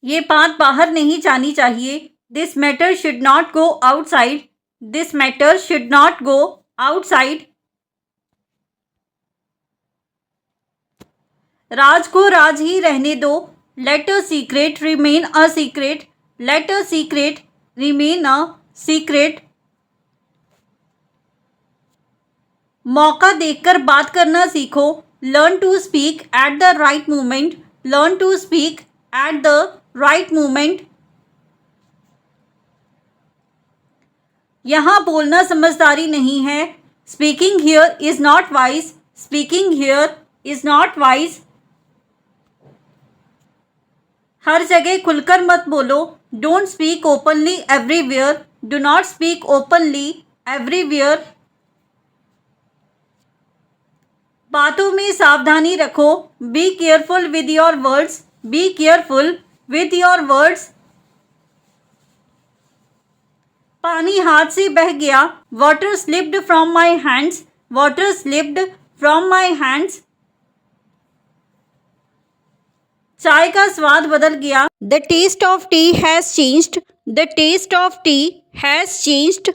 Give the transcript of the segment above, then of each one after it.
ये बात बाहर नहीं जानी चाहिए। This matter should not go outside. This matter should not go outside. राज को राज ही रहने दो। Let a secret remain a secret. Let a secret remain a secret. मौका देखकर बात करना सीखो। Learn to speak at the right moment. Learn to speak at the right moment. यहाँ बोलना समझदारी नहीं है। Speaking here is not wise. Speaking here is not wise. हर जगह खुलकर मत बोलो। Don't speak openly everywhere. Do not speak openly everywhere. बातों में सावधानी रखो। Be careful with your words. Be careful with your words. पानी हाथ से बह गया। Water slipped from my hands. Water slipped from my hands. चाय का स्वाद बदल गया। The taste of tea has changed. The taste of tea has changed.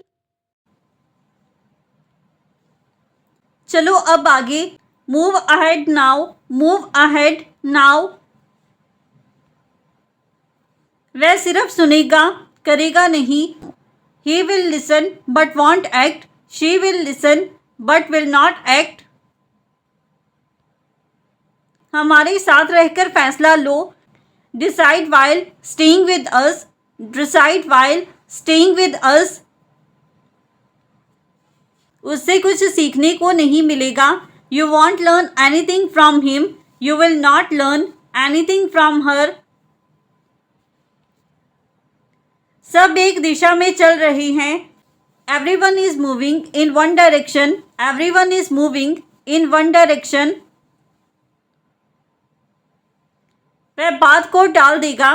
चलो अब आगे। Move ahead now. Move ahead now. वह सिर्फ सुनेगा, करेगा नहीं। He will listen but won't act. She will listen but will not act. हमारे साथ रहकर फैसला लो। Decide while staying with us. Decide while staying with us. उससे कुछ सीखने को नहीं मिलेगा। You won't learn anything from him. You will not learn anything from her. सब एक दिशा में चल रहे हैं। Everyone is moving in one direction. Everyone is moving in one direction. वह बात को टाल देगा।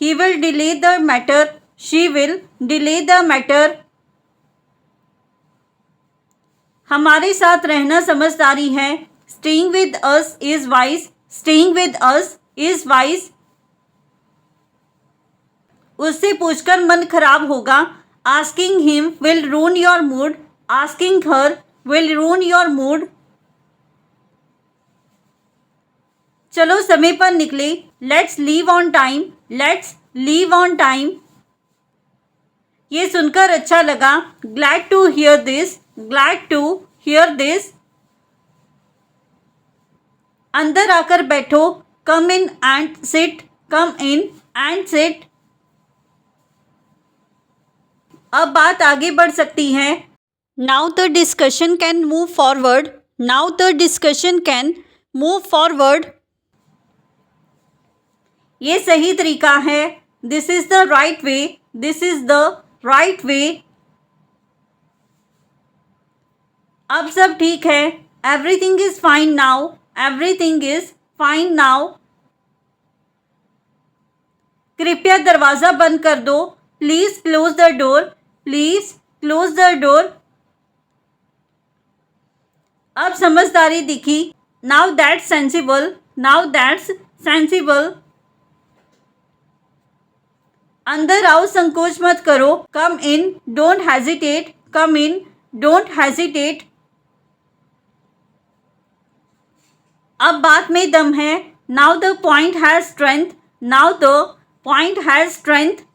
He will delay the matter. She will delay the matter. हमारे साथ रहना समझदारी है। Staying with us is wise. Staying with us is wise. उससे पूछकर मन खराब होगा। Asking him will ruin your mood. Asking her will ruin your mood. चलो समय पर निकले। Let's leave on time. Let's leave on time. ये सुनकर अच्छा लगा। Glad to hear this. Glad to hear this. अंदर आकर बैठो। Come in and sit. Come in and sit. अब बात आगे बढ़ सकती है। Now the discussion can move forward. Now the discussion can move forward. ये सही तरीका है। This is the right way. This is the right way. अब सब ठीक है। Everything is fine now. Everything is fine now. कृपया दरवाज़ा बंद कर दो। Please close the door. Please close the door. अब समझदारी दिखी। Now that's sensible. Now that's sensible. अंदर आओ, संकोच मत करो। Come in. Don't hesitate. Come in. Don't hesitate. अब बात में दम है। Now the point has strength. Now the point has strength.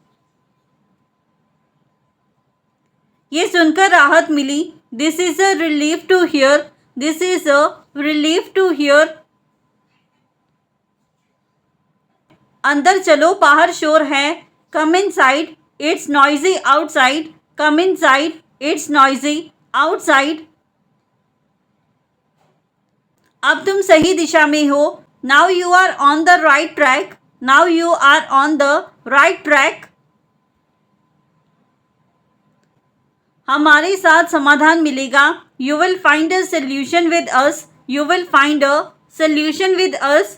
ये सुनकर राहत मिली। This is a relief to hear. This is a relief to hear. अंदर चलो, बाहर शोर है। Come inside. It's noisy outside. Come inside. It's noisy outside. अब तुम सही दिशा में हो। Now you are on the right track. Now you are on the right track. हमारे साथ समाधान मिलेगा। You will find a solution with us. You will find a solution with us.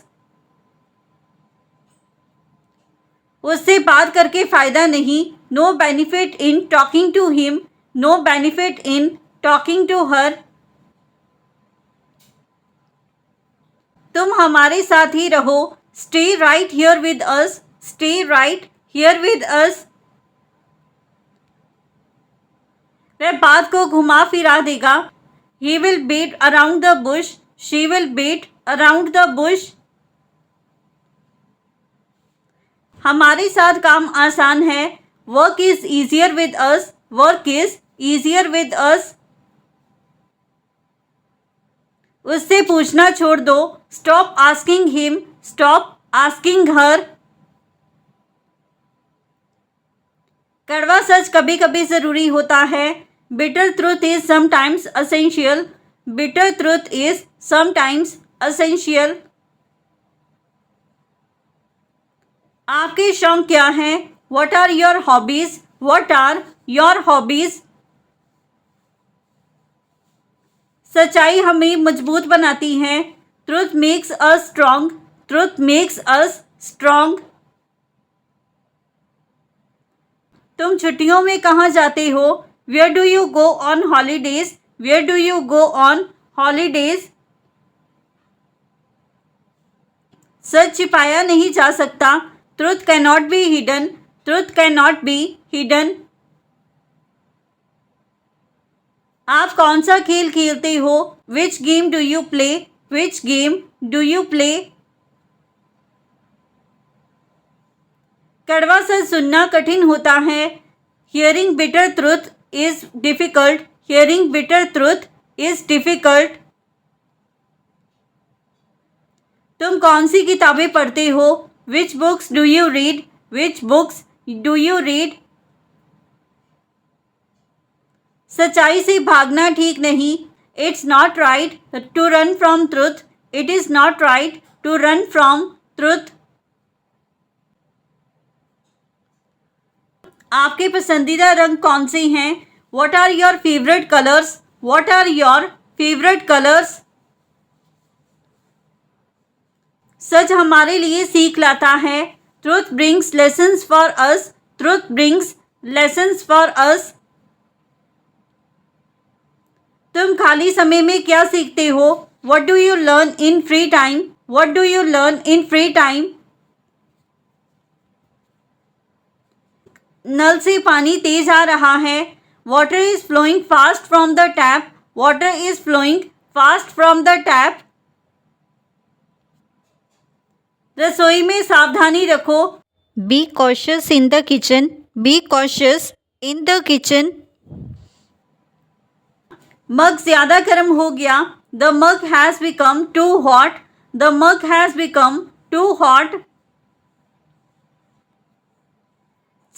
उससे बात करके फायदा नहीं। No benefit in talking to him. No benefit in talking to her. तुम हमारे साथ ही रहो। Stay right here with us. stay right here with us. वह बात को घुमा फिरा देगा. He will beat around the bush. She will beat around the bush. हमारे साथ काम आसान है. Work is easier with us. Work is easier with us. उससे पूछना छोड़ दो. Stop asking him. Stop asking her. कड़वा सच कभी कभी ज़रूरी होता है. Bitter truth is sometimes essential. Bitter truth is sometimes essential. आपके शौक क्या हैं? What are your hobbies? What are your hobbies? सच्चाई हमें मजबूत बनाती है. Truth makes us strong. Truth makes us strong. तुम छुट्टियों में कहाँ जाते हो? Where do you go on holidays? Where do you go on holidays? सच छिपाया नहीं जा सकता. Truth cannot be hidden. Truth cannot be hidden. आप कौन सा खेल खेलते हो? Which game do you play? Which game do you play? कड़वा सच सुनना कठिन होता है. Hearing bitter truth is difficult. Hearing bitter truth is difficult. तुम कौन सी किताबें पढ़ते हो? Which books do you read? Which books do you read? सच्चाई से भागना ठीक नहीं. It's not right to run from truth. It is not right to run from truth. आपके पसंदीदा रंग कौन से हैं? What are your favorite colors? What are your favorite colors? सच हमारे लिए सीख लाता है. Truth brings lessons for us. Truth brings lessons for us. तुम खाली समय में क्या सीखते हो? What do you learn in free time? What do you learn in free time? नल से पानी तेज आ रहा है. Water is flowing fast from the tap. Water is flowing fast from the tap. रसोई में सावधानी रखो. Be cautious in the kitchen. Be cautious in the kitchen. मग ज़्यादा गर्म हो गया. The mug has become too hot. The mug has become too hot.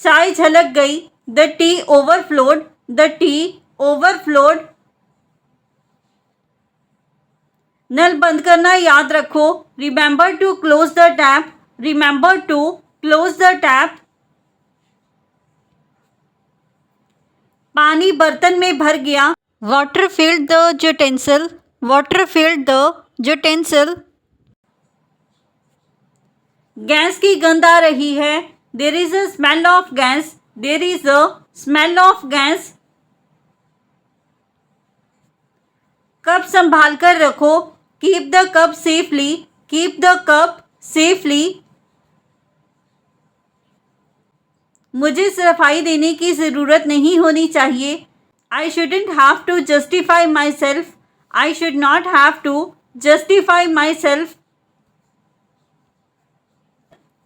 चाय झलक गई. The tea overflowed. The tea overflowed. नल बंद करना याद रखो. Remember to close the tap. Remember to close the tap. पानी बर्तन में भर गया. Water filled the utensil. Water filled the utensil. Gas की गंध आ रही है. There is a smell of gas. There is a smell of gas. Cup संभाल कर रखो. Keep the cup safely. Keep the cup safely. मुझे सफाई देने की ज़रूरत नहीं होनी चाहिए. I shouldn't have to justify myself. I should not have to justify myself.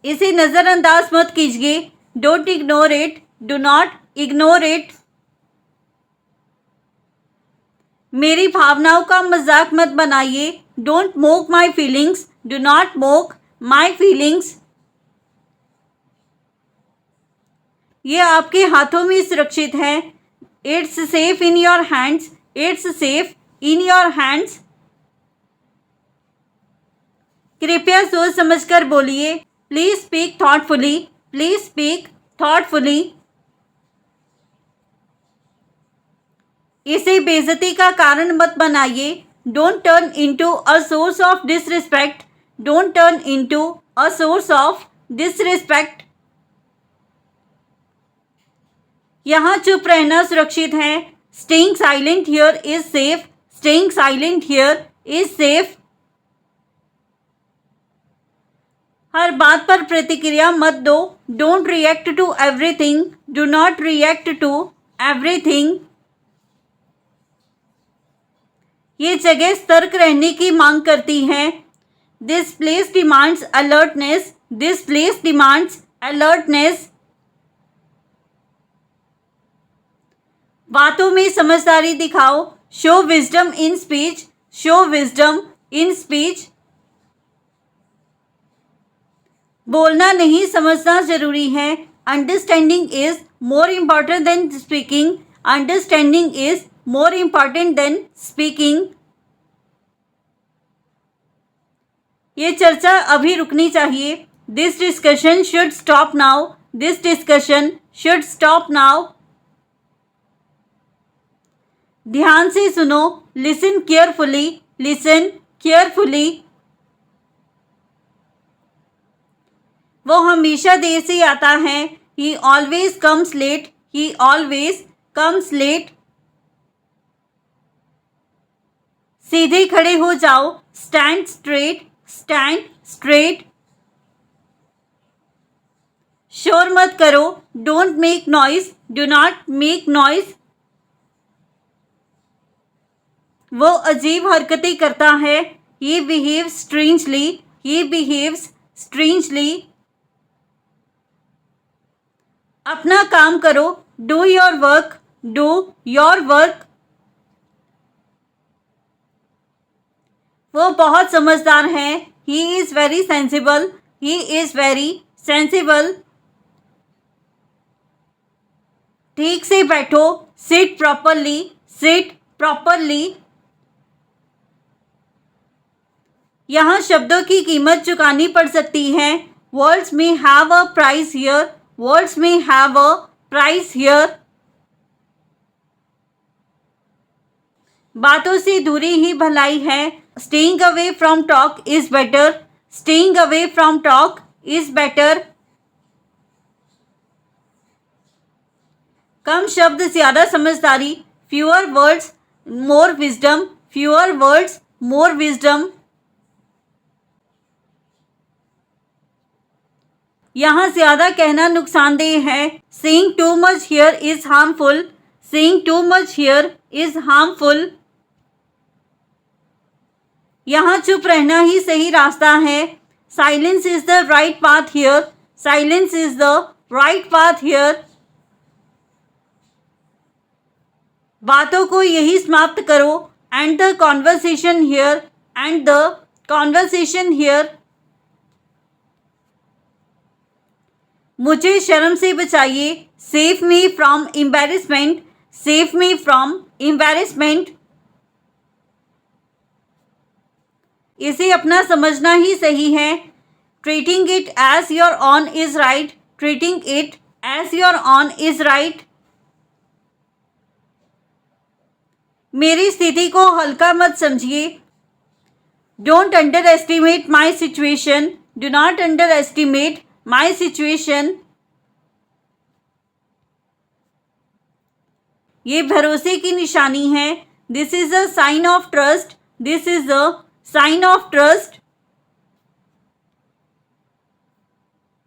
इसे नज़रअंदाज मत कीजिए. Don't ignore it. Do not ignore it. मेरी भावनाओं का मजाक मत बनाइए. Don't mock my feelings. Do not mock my feelings. ये आपके हाथों में सुरक्षित है. It's safe in your hands. It's safe in your hands. कृपया सोच समझकर बोलिए. Please speak thoughtfully. Please speak thoughtfully. इसे बेइज्जती का कारण मत बनाइए. Don't turn into a source of disrespect. Don't turn into a source of disrespect. यहाँ चुप रहना सुरक्षित है. Staying silent here is safe. Staying silent here is safe. हर बात पर प्रतिक्रिया मत दो। Don't react to everything, do not react to everything. ये जगह सतर्क रहने की मांग करती है। This place demands alertness, this place demands alertness. बातों में समझदारी दिखाओ। Show wisdom in speech, show wisdom in speech. बोलना नहीं समझना जरूरी है। Understanding is more important than speaking, understanding is more important than speaking. ये चर्चा अभी रुकनी चाहिए। This discussion should stop now, this discussion should stop now. ध्यान से सुनो। Listen carefully, listen carefully. वो हमेशा देर से आता है। He always comes late, he always comes late. सीधे खड़े हो जाओ। Stand straight, stand straight. शोर मत करो। Don't make noise, do not make noise. वो अजीब हरकतें करता है। He behaves strangely, he behaves strangely. अपना काम करो। Do your work, do your work. वो बहुत समझदार है। He is very sensible, he is very sensible. ठीक से बैठो। Seat properly, seat properly. यहाँ शब्दों की कीमत चुकानी पड़ सकती है। Words may have a price here, words may have a price here. बातों से दूरी ही भलाई है। Staying away from talk is better, staying away from talk is better. कम शब्द ज्यादा समझदारी। Fewer words more wisdom, fewer words more wisdom. यहाँ ज्यादा कहना नुकसानदेह है। Saying too much here is harmful, saying too much here is harmful. यहाँ चुप रहना ही सही रास्ता है। Silence is the right path here, silence is the right path here. बातों को यही समाप्त करो। End the conversation here, end the conversation here. मुझे शर्म से बचाइए। Save me from embarrassment, save me from embarrassment. इसे अपना समझना ही सही है। Treating it as your own is right, treating it as your own is right. मेरी स्थिति को हल्का मत समझिए। Don't underestimate my situation, do not underestimate my situation. ये भरोसे की निशानी है। This is a sign of trust, this is a sign of trust.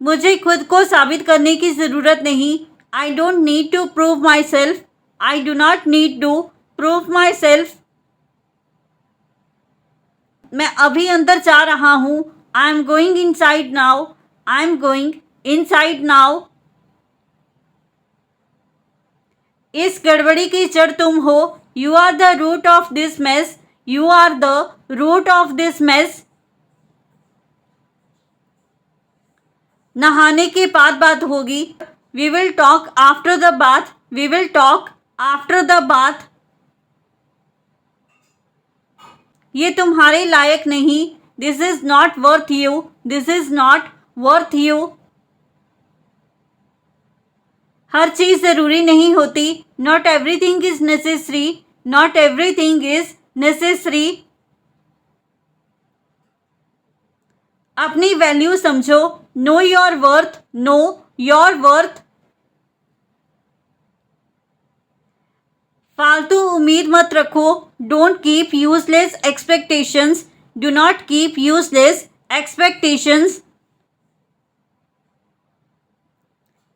मुझे खुद को साबित करने की जरूरत नहीं। I don't need to prove myself, I do not need to prove myself. मैं अभी अंदर जा रहा हूँ। I am going inside now, I am going inside now. इस गड़बड़ी की जड़ तुम हो। You are the root of this mess, you are the root of this mess. नहाने के बाद बात होगी। We will talk after the bath, we will talk after the bath. ये तुम्हारे लायक नहीं। This is not worth you, this is not worth you. हर चीज जरूरी नहीं होती। Not everything is necessary, not everything is necessary. अपनी वैल्यू समझो। Know your worth, know your worth. फालतू उम्मीद मत रखो। Don't keep useless expectations, do not keep useless expectations.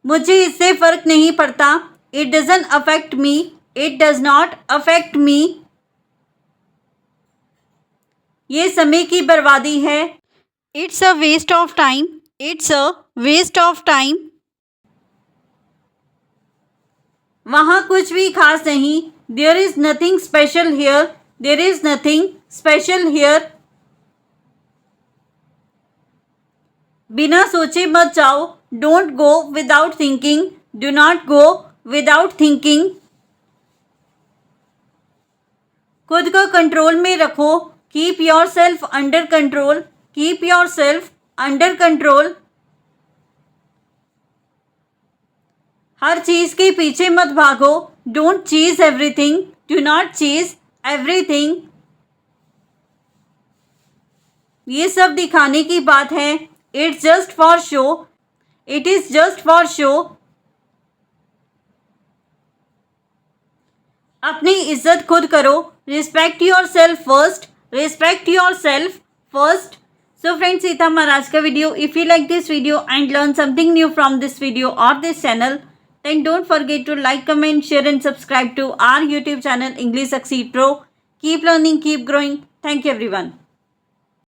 मुझे इससे फ़र्क नहीं पड़ता. It doesn't affect me. It does not affect me. ये समय की बर्बादी है. It's a waste of time. It's a waste of time. वहाँ कुछ भी खास नहीं. There is nothing special here. There is nothing special here. बिना सोचे मत जाओ. Don't go without thinking. Do not go without thinking. खुद को कंट्रोल में रखो. Keep yourself under control. Keep yourself under control. हर चीज के पीछे मत भागो. Don't chase everything. Do not chase everything. ये सब दिखाने की बात है. It's just for show. It is just for show. अपनी इज्जत खुद करो. Respect yourself first. Respect yourself first. So friends, ये था हमारा आज का video. If you like this video and learn something new from this video or this channel, then don't forget to like, comment, share and subscribe to our YouTube channel English Succeed Pro. Keep learning, keep growing. Thank you everyone.